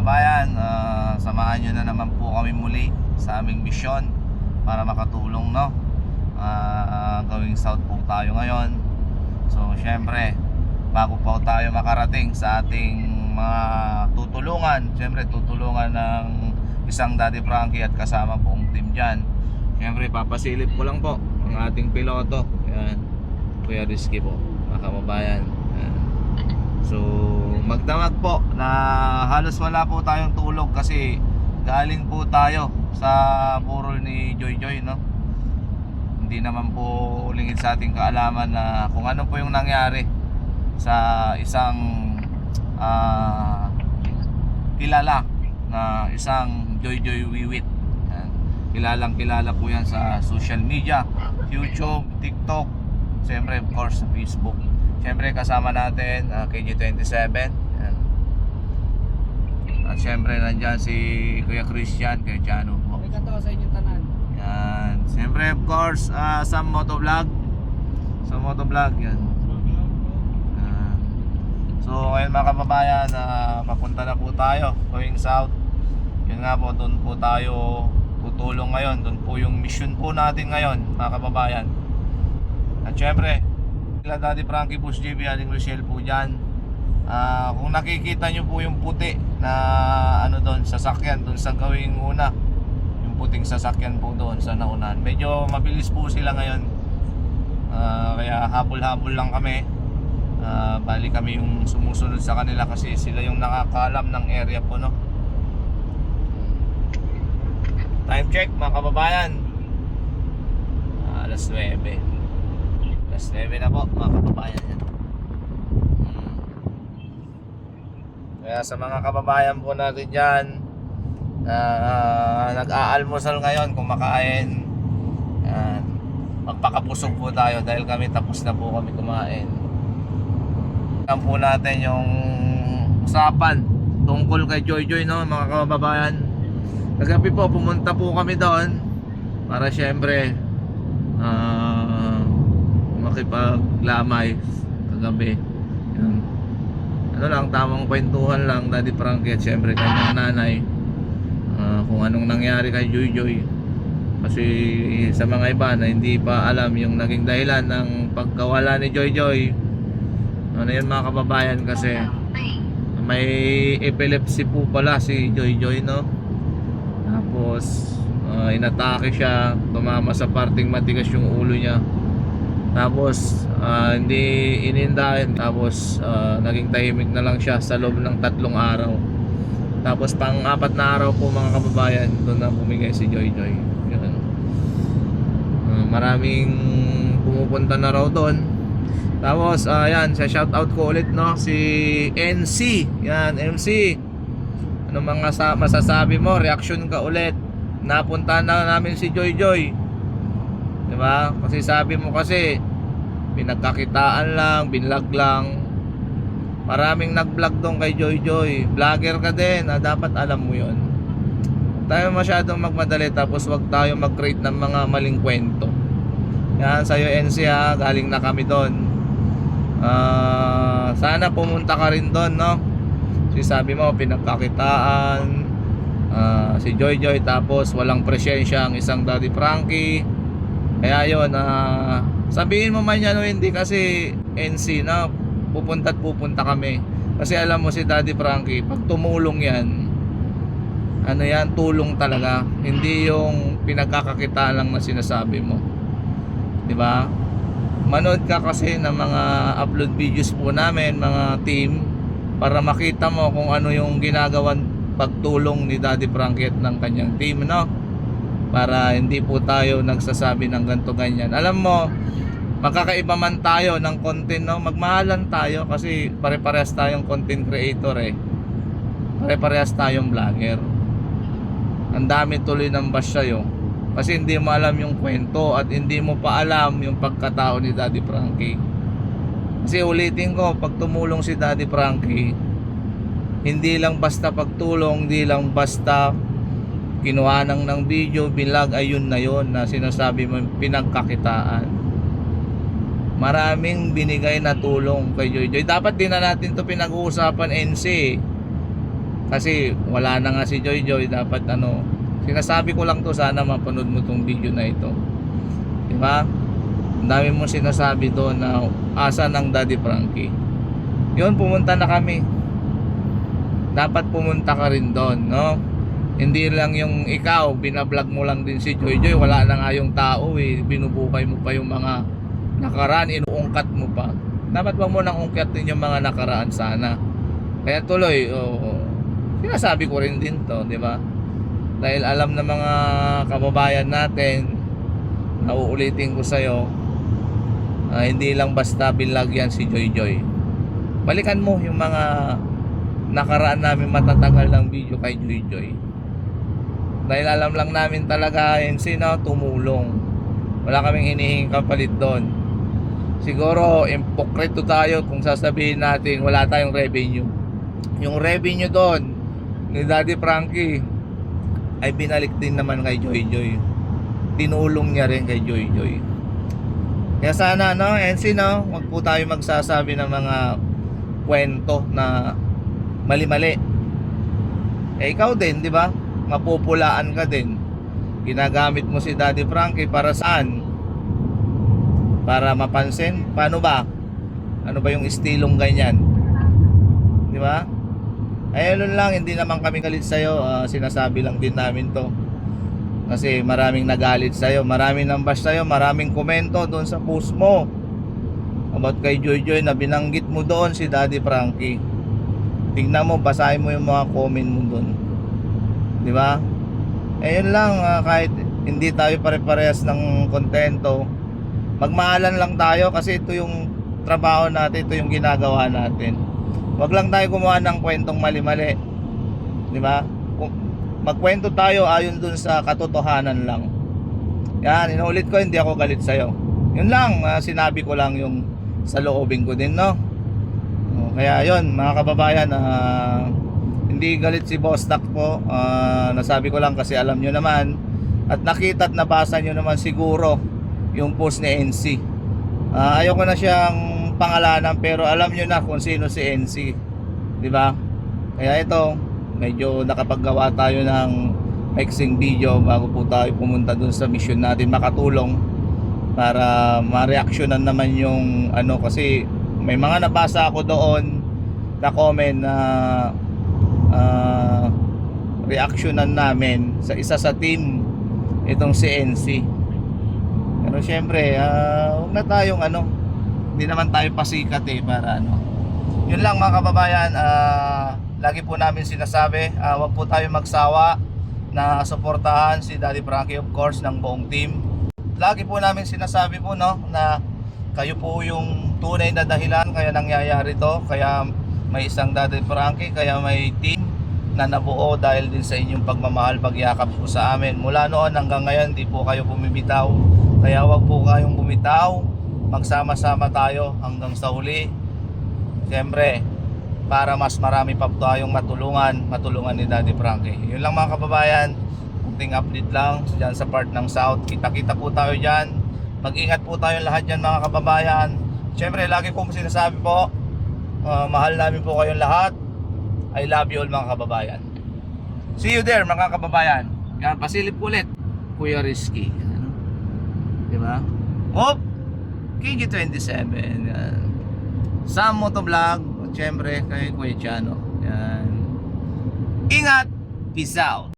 kababayan, samahan nyo na naman po kami muli sa aming misyon para makatulong, no? Going south po tayo ngayon. So syempre, bago po tayo makarating sa ating mga tutulungan, syempre tutulungan ng isang Daddy Frankie at kasama poong team dyan. Syempre papasilip ko lang po ang ating piloto. Yan, Kuya Rizky po, mga kababayan. Yan. So magdamag po na halos wala po tayong tulog kasi galing po tayo sa burol ni Joy Joy, no? Hindi naman po lingid sa ating kaalaman na kung ano po yung nangyari sa isang kilala na isang Joy Joy Wiwit. Kilalang kilala po yan sa social media, YouTube, TikTok, siyempre of course sa Facebook. Siyempre kasama natin KG27. Yan. At siyempre nandyan si Kuya Christian, Kuya Chano po. May katawa sa inyong tanan. Yan. Siyempre of course sa motovlog. Sa motovlog yan. So ngayon mga kababayan, papunta na po tayo going south. Yun nga po, doon po tayo tutulong ngayon. Doon po yung mission po natin ngayon mga kababayan. At syempre sila Daddy Frankie, Boss JB, Aling Rochelle po dyan. Kung nakikita nyo po yung puti na ano doon, sasakyan doon sa gawing una, yung puting sasakyan po doon sa naunahan, medyo mabilis po sila ngayon. Kaya habol-habol lang kami. Bali kami yung sumusunod sa kanila kasi sila yung nakakaalam ng area po, no? Time check mga kababayan, alas 9. Alas 9 na po mga kababayan. Kaya sa mga kababayan po natin dyan nag-aalmusal ngayon, kumakain, magpakapusog po tayo dahil kami tapos na po kami kumain. Alam po natin yung usapan tungkol kay Joy Joy, no mga kababayan. Kagabi po pumunta po kami doon para syempre makipaglamay kagabi. Yan. Ano lang, tamang kwentuhan lang Daddy Frankie at syempre kanyang nanay, kung anong nangyari kay Joy Joy. Kasi sa mga iba na hindi pa alam yung naging dahilan ng pagkawala ni Joy Joy, ano yun mga kababayan, kasi may epilepsy po pala si Joy Joy, no? Tapos inatake siya, tumama sa parting matigas yung ulo niya. Tapos hindi inindahin. Tapos naging tahimik na lang siya sa loob ng 3 araw. Tapos pang-4 na araw po mga kababayan, doon na bumigay si Joy Joy. Yun. Maraming pumupunta na raw doon. Tapos yan, sa shoutout ko ulit, no, si NC. Yan, MC. Ano mga masasabi mo? Reaction ka ulit. Napunta na namin si Joy Joy. 'Di ba? Kasi sabi mo kasi pinagkakitaan lang, binlog lang. Maraming nag-vlog doon kay Joy Joy. Vlogger ka din, dapat alam mo 'yon. Tayo masyadong magmadali, tapos wag tayo mag-create ng mga maling kwento. Yan, sa'yo NC ha, galing na kami doon. Sana pumunta ka rin doon, no? Kasi sabi mo pinagkakitaan si Joy Joy, tapos walang presensya ang isang Daddy Frankie. Kaya yun, sabihin mo man yan o hindi, kasi NC na pupunta at pupunta kami. Kasi alam mo si Daddy Frankie, pag tumulong yan, ano yan, tulong talaga. Hindi yung pinagkakakitaan lang na sinasabi mo, diba? Manood ka kasi ng mga upload videos po namin, mga team, para makita mo kung ano yung ginagawan pagtulong ni Daddy Frankie at ng kanyang team, no? Para hindi po tayo nagsasabi ng ganto ganyan. Alam mo, magkakaiba man tayo ng content, no? Magmahalan tayo kasi pare-parehas tayong content creator eh. Pare-parehas tayong vlogger. Ang dami tuloy ng bash sa'yo kasi hindi mo alam yung kwento at hindi mo pa alam yung pagkatao ni Daddy Frankie. Kasi ulitin ko, pag tumulong si Daddy Frankie, hindi lang basta pagtulong, hindi lang basta kinuha ng video, bilag, ayun na yun na sinasabi mo pinagkakitaan. Maraming binigay na tulong kay Joy Joy. Dapat din na natin to pinag-uusapan, NC. Kasi wala na nga si Joy Joy, dapat ano, sinasabi ko lang to, sana mapanood mo tong video na ito. Di ba? Ang dami mong sinasabi doon na asa ng Daddy Frankie. Yun, pumunta na kami. Dapat pumunta ka rin doon, no? Hindi lang yung ikaw, binablog mo lang din si Joy Joy, wala na nga yung tao eh. Binubukay mo pa yung mga nakaraan, inuungkat mo pa. Dapat ba mo nang ungkatin yung mga nakaraan sana. Kaya tuloy, sinasabi ko rin din to, di ba? Dahil alam na mga kababayan natin, nauulitin ko sa'yo, hindi lang basta binlog yan si Joy Joy. Balikan mo yung mga nakaraan namin matatagal ng video kay Joy Joy. Dahil alam lang namin talaga yun, sino tumulong. Wala kaming hinihinging kapalit doon. Siguro impokrito tayo kung sasabihin natin wala tayong revenue. Yung revenue doon ni Daddy Frankie ay binalik din naman kay Joy Joy. Tinulong niya rin kay Joy Joy. Kaya sana no, NC no, wag po tayo magsasabi ng mga kwento na mali-mali. Ikaw din, di ba? Mapupulaan ka din. Ginagamit mo si Daddy Frankie para saan? Para mapansin? Paano ba? Ano ba yung estilong ganyan? Di ba? Ayun lang, hindi naman kami galit sa'yo. Sinasabi lang din namin to. Kasi maraming nagalit sa'yo, maraming nambash sa'yo, maraming komento doon sa post mo about kay Joy Joy na binanggit mo doon si Daddy Frankie. Tingnan mo, basahin mo yung mga comment mo doon. Di ba? Ayun lang, kahit hindi tayo pare-parehas ng kontento, magmahalan lang tayo kasi ito yung trabaho natin, ito yung ginagawa natin. Wag lang tayo gumawa ng kwentong mali-mali. Di ba? Magkwento tayo ayon dun sa katotohanan lang. Yan, inuulit ko, hindi ako galit sa'yo. Yun lang, sinabi ko lang yung sa loobin ko din, no? Kaya yun, mga kababayan, hindi galit si Boss Tak po. Nasabi ko lang kasi alam nyo naman at nakita at nabasa nyo naman siguro yung post ni NC. Ayoko na siyang pangalanan pero alam nyo na kung sino si NC, di ba? Kaya ito, medyo nakapaggawa tayo ng mixing video bago po tayo pumunta dun sa mission natin, makatulong para ma-reactionan naman yung ano, kasi may mga nabasa ako doon na comment na reactionan namin sa isa sa team itong si NC. Pero syempre huwag na tayong ano, hindi naman tayo pasikat para ano. Yun lang mga kababayan, lagi po namin sinasabi, wag po tayo magsawa na suportahan si Daddy Frankie, of course, ng buong team. Lagi po namin sinasabi po, no, na kayo po yung tunay na dahilan kaya nangyayari to, kaya may isang Daddy Frankie, kaya may team na nabuo dahil din sa inyong pagmamahal, pagyakap po sa amin. Mula noon hanggang ngayon, di po kayo bumibitaw, kaya wag po kayong bumitaw, magsama-sama tayo hanggang sa huli. Siyempre, para mas marami pa tayong matulungan ni Daddy Frankie. Yun lang mga kababayan, kunting update lang dyan sa part ng South. Kita-kita po tayo dyan. Mag-ingat po tayo lahat dyan mga kababayan. Siyempre, lagi po sinasabi po, mahal namin po kayong lahat. I love you all mga kababayan. See you there mga kababayan. Yan, pasilip ulit, Kuya Rizky. Diba? Hop! KG27. Sam Motovlog. Siyempre kay Kuya Chano. Yan. Ingat. Peace out.